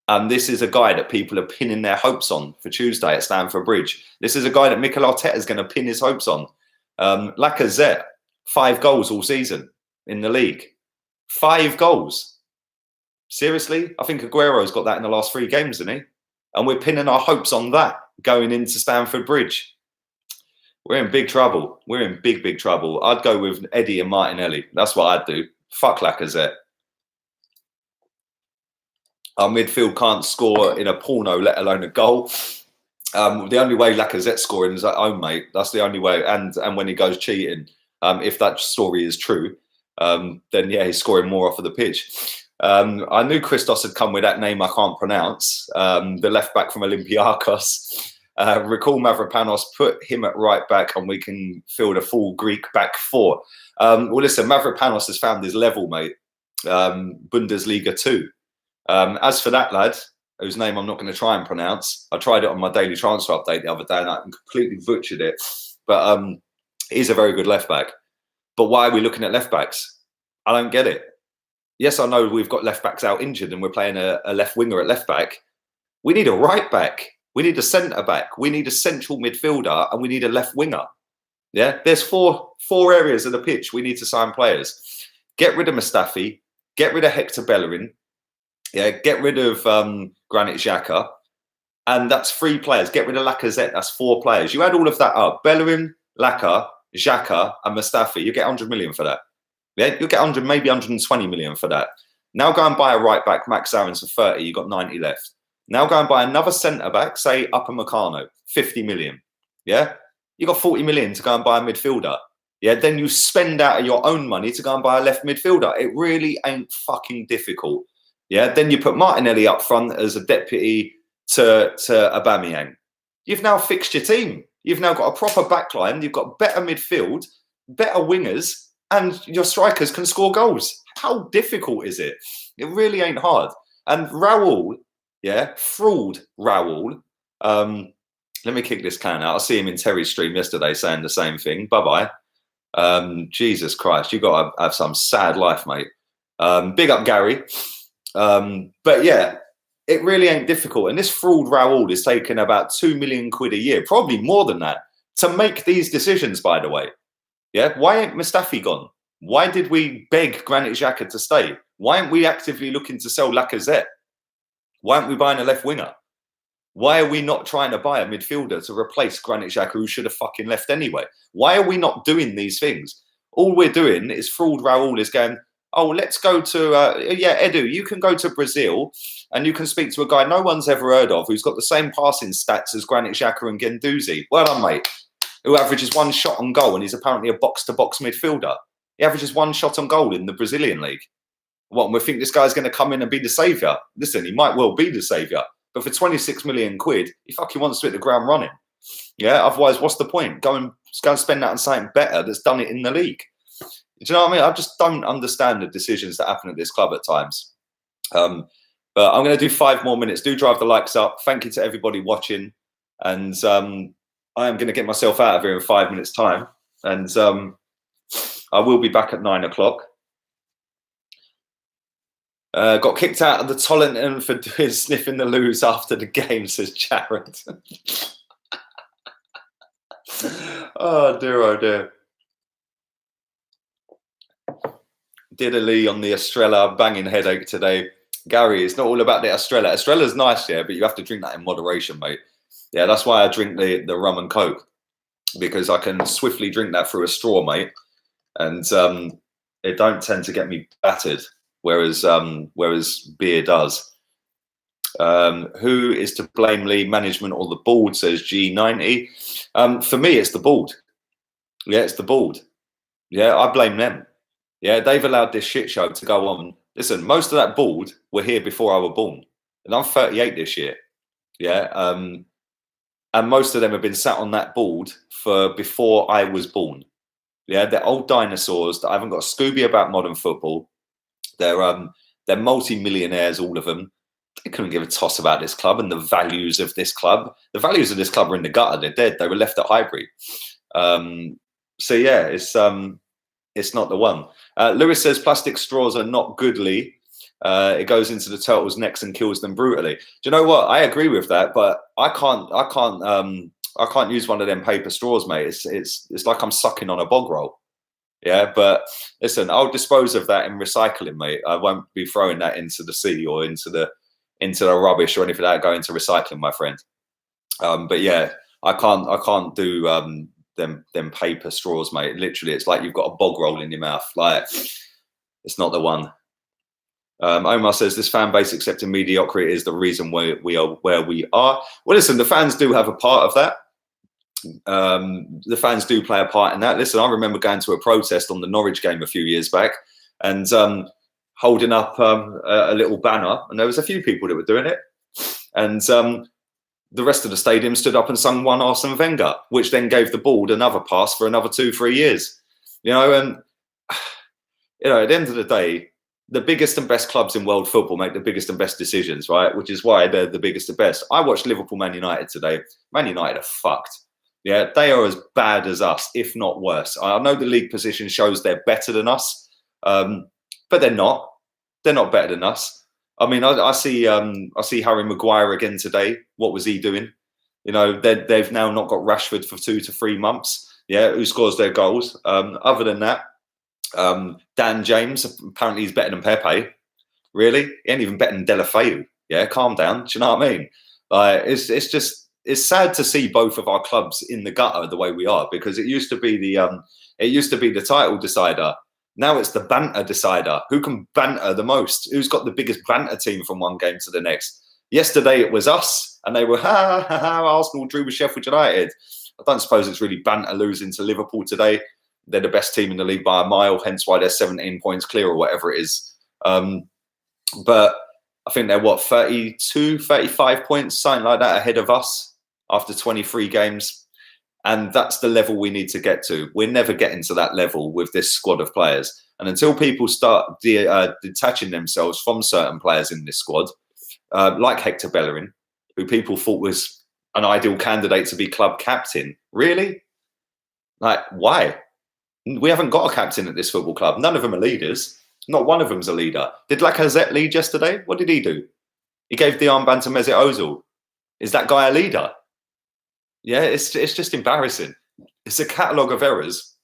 And this is a guy that people are pinning their hopes on for Tuesday at Stamford Bridge. This is a guy that Mikel Arteta is going to pin his hopes on. Lacazette, 5 goals all season in the league. 5 goals. Seriously? I think Aguero's got that in the last 3 games, hasn't he? And we're pinning our hopes on that going into Stamford Bridge. We're in big trouble. We're in big, big trouble. I'd go with Eddie and Martinelli. That's what I'd do. Fuck Lacazette. Our midfield can't score in a porno, let alone a goal. The only way Lacazette's scoring is at home, mate. That's the only way. And when he goes cheating, if that story is true, then yeah, he's scoring more off of the pitch. I knew Christos had come with that name I can't pronounce. The left back from Olympiakos. Recall Mavropanos, put him at right back, and we can field a full Greek back 4. Well, listen, Mavropanos has found his level, mate. Bundesliga 2. As for that lad, whose name I'm not going to try and pronounce, I tried it on my daily transfer update the other day and I completely butchered it. But he's a very good left back. But why are we looking at left backs? I don't get it. Yes, I know we've got left backs out injured and we're playing a left winger at left back. We need a right back. We need a centre back. We need a central midfielder and we need a left winger. Yeah, there's four areas of the pitch we need to sign players. Get rid of Mustafi. Get rid of Hector Bellerin. Yeah, get rid of Granit Xhaka. And that's 3 players. Get rid of Lacazette. That's 4 players. You add all of that up. Bellerin, Xhaka, and Mustafi. You get 100 million for that. Yeah, you'll get 100, maybe 120 million for that. Now go and buy a right back, Max Aarons for 30. You've got 90 left. Now go and buy another centre back, say Upamecano, 50 million. Yeah, you got 40 million to go and buy a midfielder. Yeah, then you spend out of your own money to go and buy a left midfielder. It really ain't fucking difficult. Yeah, then you put Martinelli up front as a deputy to Aubameyang. You've now fixed your team. You've now got a proper backline. You've got better midfield, better wingers, and your strikers can score goals. How difficult is it? It really ain't hard. And Raul, yeah, fraud Raul. Let me kick this can out. I see him in Terry's stream yesterday saying the same thing. Bye-bye. Jesus Christ, you got to have some sad life, mate. Big up, Gary. But yeah, it really ain't difficult. And this fraud Raul is taking about 2 million quid a year, probably more than that, to make these decisions, by the way. Yeah, why ain't Mustafi gone? Why did we beg Granit Xhaka to stay? Why aren't we actively looking to sell Lacazette? Why aren't we buying a left winger? Why are we not trying to buy a midfielder to replace Granit Xhaka, who should have fucking left anyway? Why are we not doing these things? All we're doing is fraud Raul is going, oh, let's go to, yeah, Edu, you can go to Brazil and you can speak to a guy no one's ever heard of who's got the same passing stats as Granit Xhaka and Guendouzi. Well done, mate. Who averages 1 shot on goal and he's apparently a box-to-box midfielder. He averages 1 shot on goal in the Brazilian league. What, and we think this guy's going to come in and be the saviour? Listen, he might well be the saviour, but for 26 million quid, he fucking wants to hit the ground running. Yeah, otherwise, what's the point? Go and spend that on something better that's done it in the league. Do you know what I mean? I just don't understand the decisions that happen at this club at times. But I'm going to do 5 more minutes. Do drive the likes up. Thank you to everybody watching. And I am going to get myself out of here in 5 minutes' time, and I will be back at 9 o'clock. Got kicked out of the Tollington for doing sniffing the loos after the game, says Jared. Oh dear. Diddly on the Estrella, banging headache today. Gary, it's not all about the Estrella. Estrella's nice, yeah, but you have to drink that in moderation, mate. Yeah, that's why I drink the rum and coke, because I can swiftly drink that through a straw, mate, and it don't tend to get me battered, whereas beer does. Who is to blame, Lee? Management or the board, says G90. For me, it's the board. Yeah, it's the board. Yeah, I blame them. Yeah, they've allowed this shit show to go on. Listen, most of that board were here before I was born, and I'm 38 this year. Yeah, and most of them have been sat on that board for before I was born. Yeah, they're old dinosaurs that haven't got a Scooby about modern football. They're multi-millionaires, all of them. They couldn't give a toss about this club and the values of this club. The values of this club are in the gutter. They're dead. They were left at Highbury. So yeah, it's not the one. Lewis says plastic straws are not goodly. It goes into the turtles' necks and kills them brutally. Do you know what? I agree with that, but I can't use one of them paper straws, mate. It's like I'm sucking on a bog roll. Yeah, but listen, I'll dispose of that in recycling, mate. I won't be throwing that into the sea or into the rubbish or anything like that. Go into recycling, my friend. But yeah, I can't do them paper straws, mate. Literally, it's like you've got a bog roll in your mouth. Like, it's not the one. Omar says this fan base accepting mediocrity is the reason why we are where we are. Well, listen, the fans do have a part of that. The fans do play a part in that. Listen, I remember going to a protest on the Norwich game a few years back and holding up a little banner, and there was a few people that were doing it, and the rest of the stadium stood up and sung One Arsene Wenger, which then gave the board another pass for another 2-3 years. And at the end of the day, the biggest and best clubs in world football make the biggest and best decisions, right? Which is why they're the biggest and best. I watched Liverpool Man United today. Man United are fucked. Yeah, they are as bad as us, if not worse. I know the league position shows they're better than us, but they're not. They're not better than us. I mean, I see Harry Maguire again today. What was he doing? They've now not got Rashford for 2 to 3 months. Yeah, who scores their goals? Other than that, Dan James, apparently he's better than Pepe. Really? He ain't even better than Deulofeu. Yeah, calm down. Do you know what I mean? It's sad to see both of our clubs in the gutter the way we are, because it used to be the title decider. Now it's the banter decider. Who can banter the most? Who's got the biggest banter team from one game to the next? Yesterday it was us, and they were Arsenal drew with Sheffield United. I don't suppose it's really banter losing to Liverpool today. They're the best team in the league by a mile, hence why they're 17 points clear or whatever it is. But I think they're 32, 35 points, something like that, ahead of us after 23 games. And that's the level we need to get to. We're never getting to that level with this squad of players. And until people start detaching themselves from certain players in this squad, like Hector Bellerin, who people thought was an ideal candidate to be club captain. Really? Like, why? We haven't got a captain at this football club. None of them are leaders. Not one of them's a leader. Did Lacazette lead yesterday? What did he do? He gave the armband to Mesut Ozil. Is that guy a leader? Yeah, it's just embarrassing. It's a catalogue of errors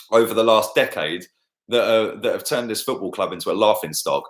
over the last decade that have turned this football club into a laughingstock.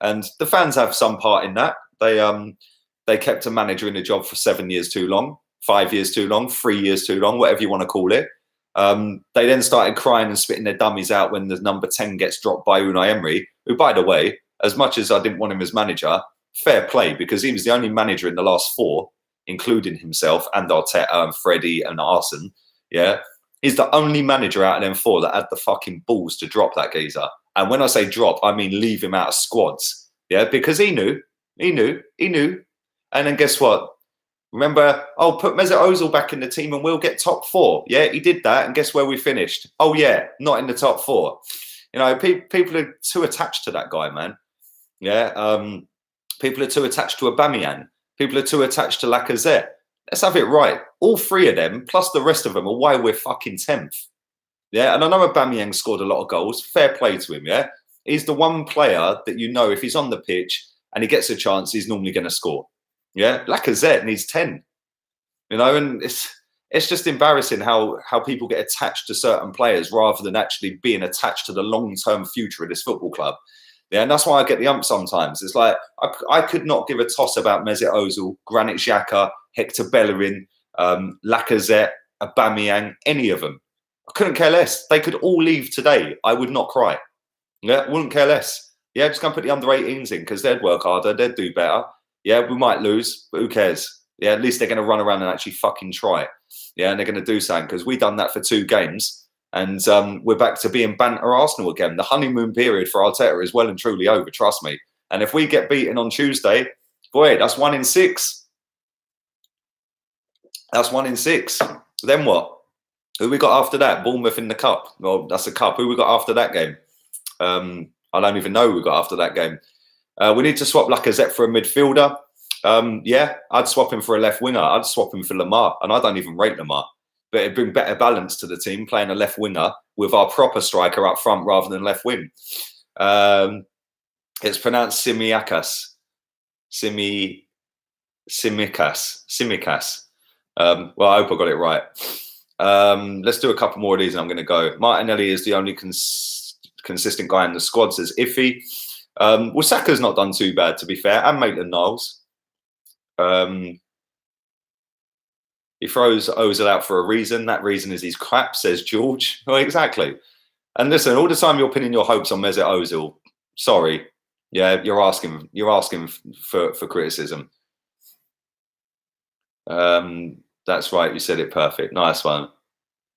And the fans have some part in that. They kept a manager in the job for 7 years too long, 5 years too long, 3 years too long, whatever you want to call it. They then started crying and spitting their dummies out when the number 10 gets dropped by Unai Emery, who, by the way, as much as I didn't want him as manager, fair play, because he was the only manager in the last 4, including himself and Arteta and Freddie and Arsene. Yeah, he's the only manager out of them 4 that had the fucking balls to drop that geezer. And when I say drop, I mean leave him out of squads. Yeah, because he knew. And then guess what? Remember, put Mesut Ozil back in the team and we'll get top 4. Yeah, he did that. And guess where we finished? Oh, yeah, not in the top 4. People are too attached to that guy, man. Yeah, people are too attached to Aubameyang. People are too attached to Lacazette. Let's have it right. all three of them, plus the rest of them, are why we're fucking 10th. Yeah, and I know Aubameyang scored a lot of goals. Fair play to him, yeah? He's the one player that you know if he's on the pitch and he gets a chance, he's normally going to score. Yeah, Lacazette needs 10. You know, and it's just embarrassing how people get attached to certain players rather than actually being attached to the long-term future of this football club. Yeah, and that's why I get the ump sometimes. It's like I could not give a toss about Mesut Ozil, Granit Xhaka, Hector Bellerin, Lacazette, Aubameyang, any of them. I couldn't care less. They could all leave today. I would not cry. Yeah, wouldn't care less. Yeah, just go and put the under 18s in because they'd work harder. They'd do better. Yeah, we might lose, but who cares? Yeah, at least they're going to run around and actually fucking try. Yeah, and they're going to do something because we've done that for 2 games and we're back to being banter Arsenal again. The honeymoon period for Arteta is well and truly over, trust me. And if we get beaten on Tuesday, boy, that's 1 in 6. That's 1 in 6. Then what? Who we got after that? Bournemouth in the cup. Well, that's a cup. Who we got after that game? I don't even know who we got after that game. We need to swap Lacazette for a midfielder. Yeah, I'd swap him for a left winger. I'd swap him for Lamar. And I don't even rate Lamar. But it'd bring better balance to the team, playing a left winger with our proper striker up front rather than left wing. It's pronounced Simiakas. Simikas. Well, I hope I got it right. Let's do a couple more of these and I'm going to go. Martinelli is the only consistent guy in the squad, says Iffy. Well, Saka's not done too bad, to be fair, and Maitland-Niles. He throws Ozil out for a reason. That reason is he's crap, says George. Well, exactly. And listen, all the time you're pinning your hopes on Mesut Ozil. Sorry. Yeah, you're asking for criticism. That's right. You said it perfect. Nice one.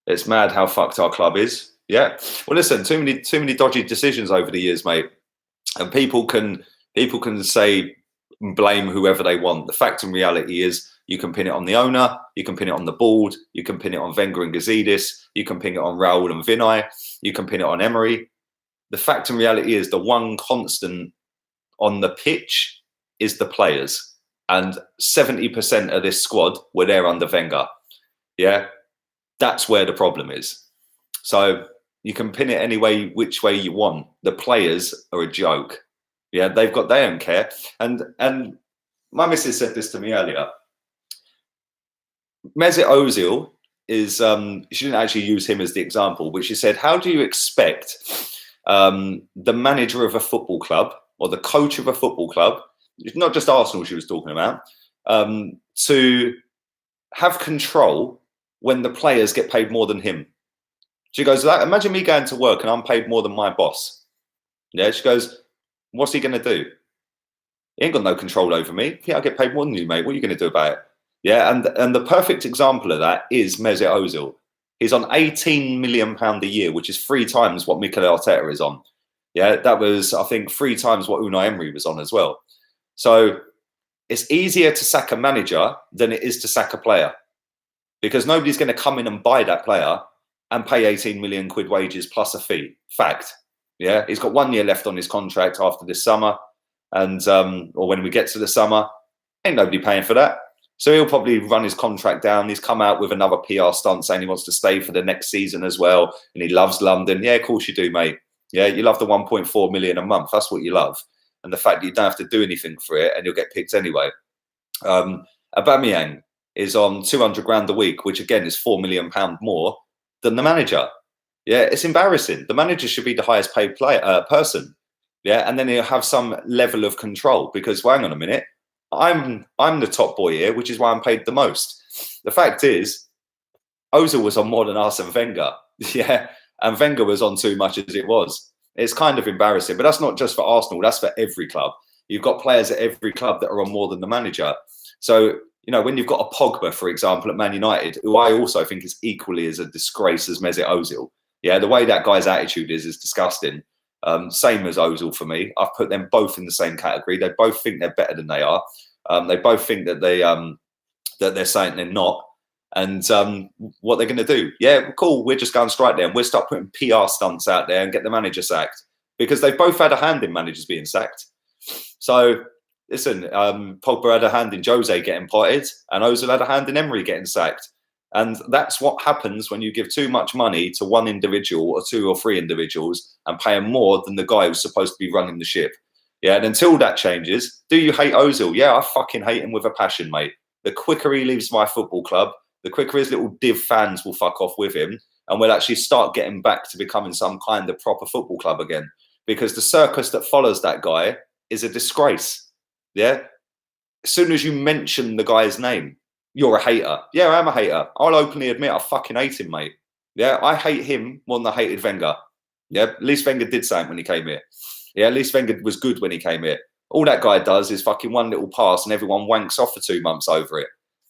It's mad how fucked our club is. Yeah. Well, listen, too many dodgy decisions over the years, mate. And people can say blame whoever they want. The fact and reality is you can pin it on the owner, you can pin it on the board, you can pin it on Wenger and Gazidis, you can pin it on Raul and Vinay, you can pin it on Emery. The fact and reality is the one constant on the pitch is the players. And 70% of this squad were there under Wenger. Yeah, that's where the problem is. So you can pin it any way, which way you want. The players are a joke. Yeah, they don't care. And my missus said this to me earlier. Mesut Ozil is, she didn't actually use him as the example, but she said, how do you expect the manager of a football club or the coach of a football club, not just Arsenal she was talking about, to have control when the players get paid more than him? She goes, imagine me going to work and I'm paid more than my boss. Yeah, she goes, what's he going to do? He ain't got no control over me. Yeah, I get paid more than you, mate. What are you going to do about it? Yeah, and the perfect example of that is Mesut Ozil. He's on £18 million a year, which is 3 times what Mikel Arteta is on. Yeah, that was, I think, 3 times what Unai Emery was on as well. So it's easier to sack a manager than it is to sack a player because nobody's going to come in and buy that player and pay 18 million quid wages plus a fee. Fact. Yeah, he's got 1 year left on his contract after this summer. And, or when we get to the summer, ain't nobody paying for that. So he'll probably run his contract down. He's come out with another PR stunt saying he wants to stay for the next season as well. And he loves London. Yeah, of course you do, mate. Yeah, you love the 1.4 million a month. That's what you love. And the fact that you don't have to do anything for it and you'll get picked anyway. Aubameyang is on 200 grand a week, which again is £4 million more than the manager. Yeah, it's embarrassing. The manager should be the highest paid person. Yeah, and then he'll have some level of control because, well, hang on a minute, I'm the top boy here, which is why I'm paid the most. The fact is, Ozil was on more than us and Wenger. Yeah, and Wenger was on too much as it was. It's kind of embarrassing, but that's not just for Arsenal. That's for every club. You've got players at every club that are on more than the manager. So, you know, when you've got a Pogba, for example, at Man United, who I also think is equally as a disgrace as Mesut Ozil. Yeah, the way that guy's attitude is disgusting. Same as Ozil for me. I've put them both in the same category. They both think they're better than they are. They both think that they're saying they're not. And what they're going to do? Yeah, cool. We're just going straight there, and we'll start putting PR stunts out there and get the manager sacked because they've both had a hand in managers being sacked. So listen, Pogba had a hand in Jose getting potted, and Ozil had a hand in Emery getting sacked. And that's what happens when you give too much money to one individual or two or three individuals and pay them more than the guy who's supposed to be running the ship. Yeah, and until that changes, do you hate Ozil? Yeah, I fucking hate him with a passion, mate. The quicker he leaves my football club, the quicker his little div fans will fuck off with him, and we'll actually start getting back to becoming some kind of proper football club again. Because the circus that follows that guy is a disgrace. Yeah? As soon as you mention the guy's name, you're a hater. Yeah, I am a hater. I'll openly admit I fucking hate him, mate. Yeah, I hate him more than I hated Wenger. Yeah, at least Wenger did something when he came here. Yeah, at least Wenger was good when he came here. All that guy does is fucking one little pass and everyone wanks off for 2 months over it.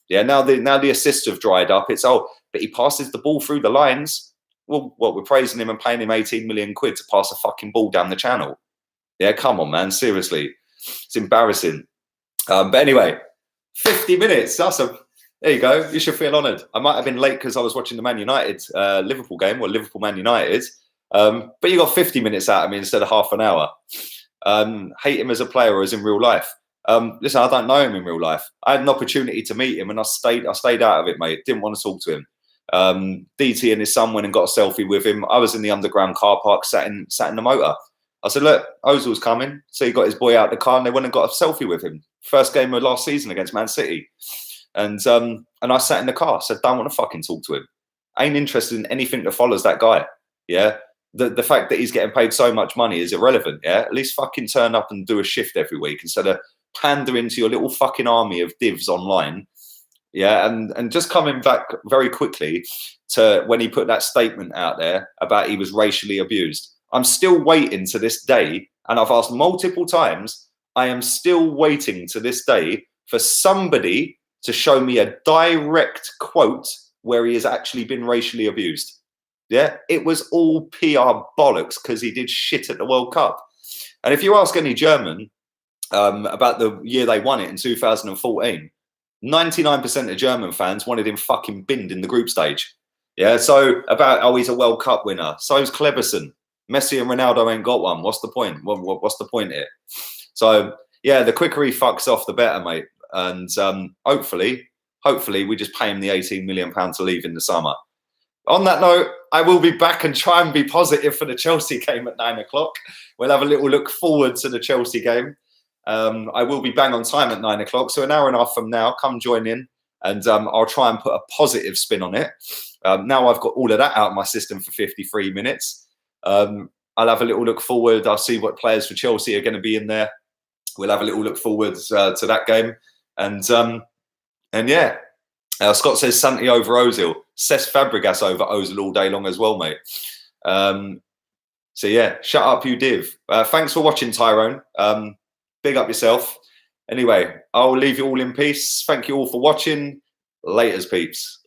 Yeah, now the assists have dried up. It's, oh, but he passes the ball through the lines. Well, what, we're praising him and paying him 18 million quid to pass a fucking ball down the channel. Yeah, come on, man. Seriously. It's embarrassing. But anyway, 50 minutes. There you go. You should feel honoured. I might have been late because I was watching the Man United Liverpool game, or Liverpool Man United. But you got 50 minutes out of me instead of half an hour. Hate him as a player or as in real life. Listen, I don't know him in real life. I had an opportunity to meet him and I stayed out of it, mate. Didn't want to talk to him. DT and his son went and got a selfie with him. I was in the underground car park, sat in the motor. I said, look, Ozil's coming. So he got his boy out the car and they went and got a selfie with him. First game of last season against Man City. And I sat in the car, said, don't want to fucking talk to him. I ain't interested in anything that follows that guy. Yeah. The fact that he's getting paid so much money is irrelevant. Yeah. At least fucking turn up and do a shift every week instead of pandering to your little fucking army of divs online. Yeah. And just coming back very quickly to when he put that statement out there about he was racially abused. I'm still waiting to this day, and I've asked multiple times, I am still waiting to this day for somebody to show me a direct quote where he has actually been racially abused. Yeah, it was all PR bollocks because he did shit at the World Cup. And if you ask any German about the year they won it in 2014, 99% of German fans wanted him fucking binned in the group stage. Yeah, so about, oh, he's a World Cup winner. So's Kleberson. Messi and Ronaldo ain't got one. What's the point? What's the point here? So, yeah, the quicker he fucks off, the better, mate. And hopefully, we just pay him the £18 million to leave in the summer. On that note, I will be back and try and be positive for the Chelsea game at 9 o'clock. We'll have a little look forward to the Chelsea game. I will be bang on time at 9 o'clock. So an hour and a half from now, come join in and I'll try and put a positive spin on it. Now I've got all of that out of my system for 53 minutes. I'll have a little look forward. I'll see what players for Chelsea are going to be in there. We'll have a little look forward to that game. And yeah, Scott says Santi over Ozil. Cesc Fabregas over Ozil all day long as well, mate. So yeah, shut up, you div. Thanks for watching, Tyrone. Big up yourself. Anyway, I'll leave you all in peace. Thank you all for watching. Laters, peeps.